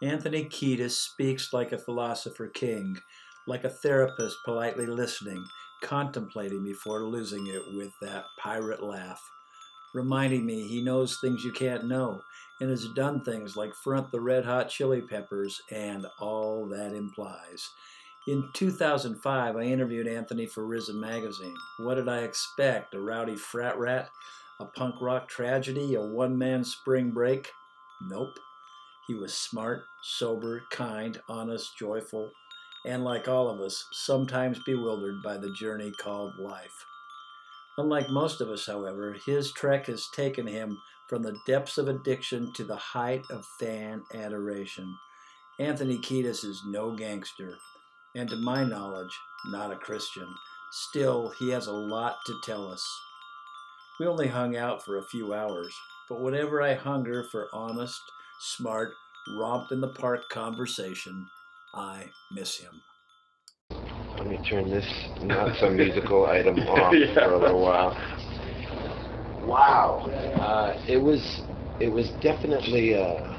Anthony Kiedis speaks like a philosopher king, like a therapist politely listening, contemplating before losing it with that pirate laugh, reminding me he knows things you can't know and has done things like front the Red Hot Chili Peppers and all that implies. In 2005, I interviewed Anthony for Risen Magazine. What did I expect? A rowdy frat rat? A punk rock tragedy? A one man spring break? Nope. He was smart, sober, kind, honest, joyful, and like all of us, sometimes bewildered by the journey called life. Unlike most of us, however, his trek has taken him from the depths of addiction to the height of fan adoration. Anthony Kiedis is no gangster, and to my knowledge, not a Christian. Still, he has a lot to tell us. We only hung out for a few hours, but whenever I hunger for honest, smart, romp in the park conversation, I miss him. Let me turn this not so musical item off for a little while. Wow, it was definitely a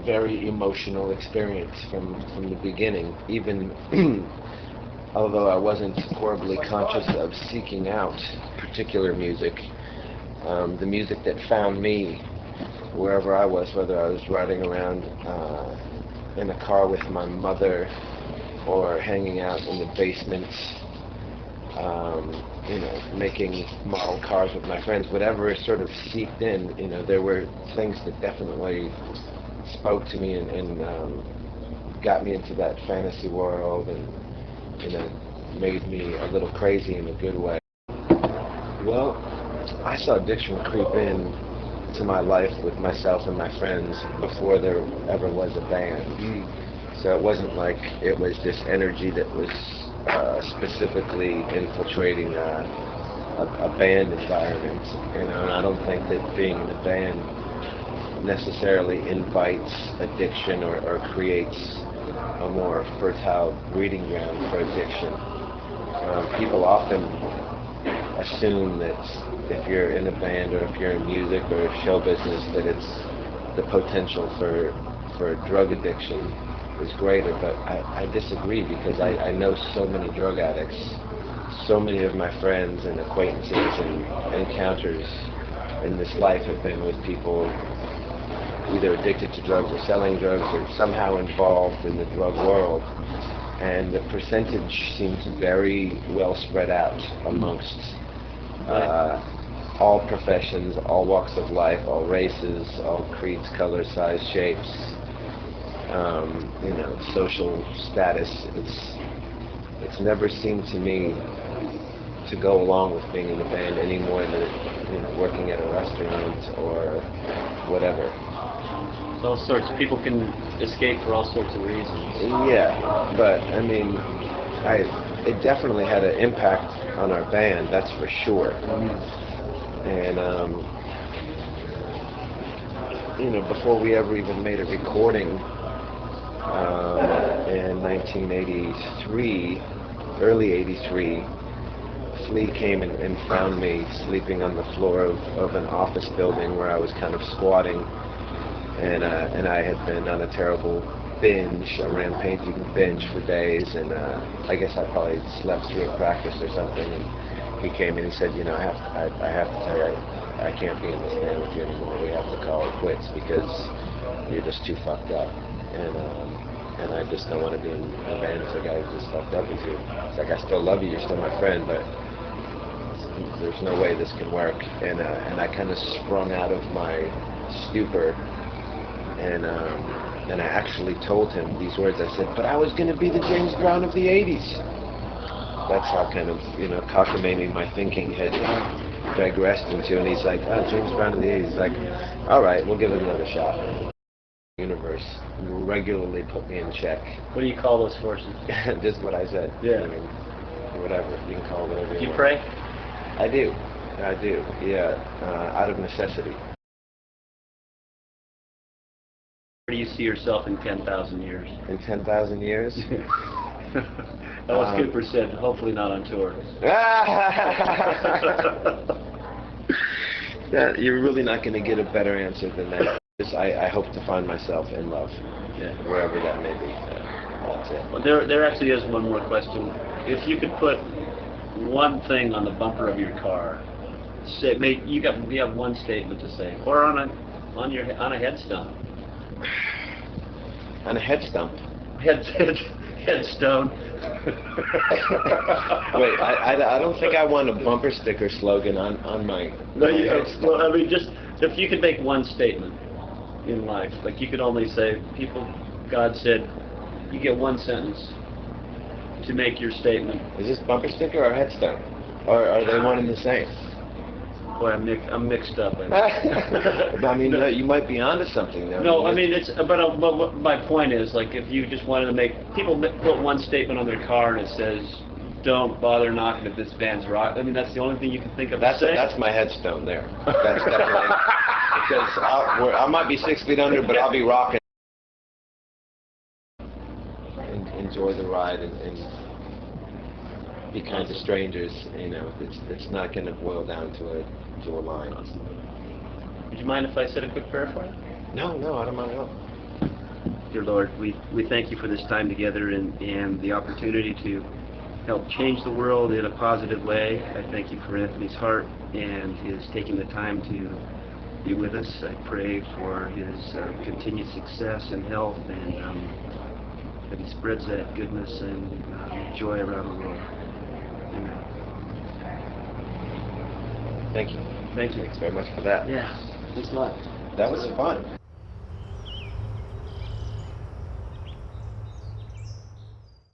very emotional experience from the beginning. Even although I wasn't horribly conscious of seeking out particular music, the music that found me wherever I was, whether I was riding around in a car with my mother or hanging out in the basements, making model cars with my friends, whatever sort of seeped in, there were things that definitely spoke to me and got me into that fantasy world and, made me a little crazy in a good way. Well, I saw addiction creep in to my life with myself and my friends before there ever was a band. So it wasn't like it was this energy that was specifically infiltrating a band environment. And I don't think that being in a band necessarily invites addiction or creates a more fertile breeding ground for addiction. People often assume that if you're in a band or if you're in music or show business that it's the potential for drug addiction is greater, but I disagree because I know so many drug addicts. So many of my friends and acquaintances and encounters in this life have been with people either addicted to drugs or selling drugs or somehow involved in the drug world. And the percentage seems very well spread out amongst all professions, all walks of life, all races, all creeds, colors, size, shapes, social status. It's never seemed to me to go along with being in a band any more than working at a restaurant or whatever. All sorts of people can escape for all sorts of reasons. Yeah, but I mean, it definitely had an impact on our band, that's for sure. And before we ever even made a recording in 1983, early '83, Flea came and found me sleeping on the floor of an office building where I was kind of squatting. And I had been on a terrible binge, a rampaging binge for days, and I guess I probably slept through a practice or something. And he came and he said, I have to tell you, I can't be in this band with you anymore. We have to call it quits because you're just too fucked up, and I just don't want to be in a band with a guy who's just fucked up as you. It's like, I still love you, you're still my friend, but there's no way this can work. And I kind of sprung out of my stupor. And I actually told him these words. I said, but I was going to be the James Brown of the 80s. That's how kind of, cockamamie my thinking had digressed into. And he's like, James Brown of the 80s. He's like, all right, we'll give it another shot. The universe regularly put me in check. What do you call those forces? Just what I said. Yeah. Whatever. You can call it whatever you want. Do you pray? I do, yeah, out of necessity. Where do you see yourself in 10,000 years? In 10,000 years? That was good percent. Hopefully not on tour. Yeah, you're really not going to get a better answer than that. I hope to find myself in love, Yeah. wherever that may be. That's it. Well, there actually is one more question. If you could put one thing on the bumper of your car, say, you have one statement to say, or on a headstone. On a headstone. Headstone. Wait, I don't think I want a bumper sticker slogan on my. No, my headstone. well, I mean, just if you could make one statement in life, like you could only say, God said, you get one sentence to make your statement. Is this bumper sticker or headstone? Or are they one and the same? Boy, I'm mixed up. I mean, you might be onto something there. No, I mean, but what my point is, like, if you just wanted to make, people put one statement on their car and it says, don't bother knocking at this band's rock. I mean, that's the only thing you can think of. That's my headstone there. That's definitely, because I might be 6 feet under, but I'll be rocking. Enjoy the ride and be kind to strangers. You know, it's not going to boil down to a line. Would you mind if I said a quick prayer for you? No, I don't mind at all. Dear Lord, we thank you for this time together and the opportunity to help change the world in a positive way. I thank you for Anthony's heart and his taking the time to be with us. I pray for his continued success and health, and that he spreads that goodness and joy around the world. Amen. Thank you. Thank you. Thanks very much for that. Yeah. Thanks a lot. That was fun.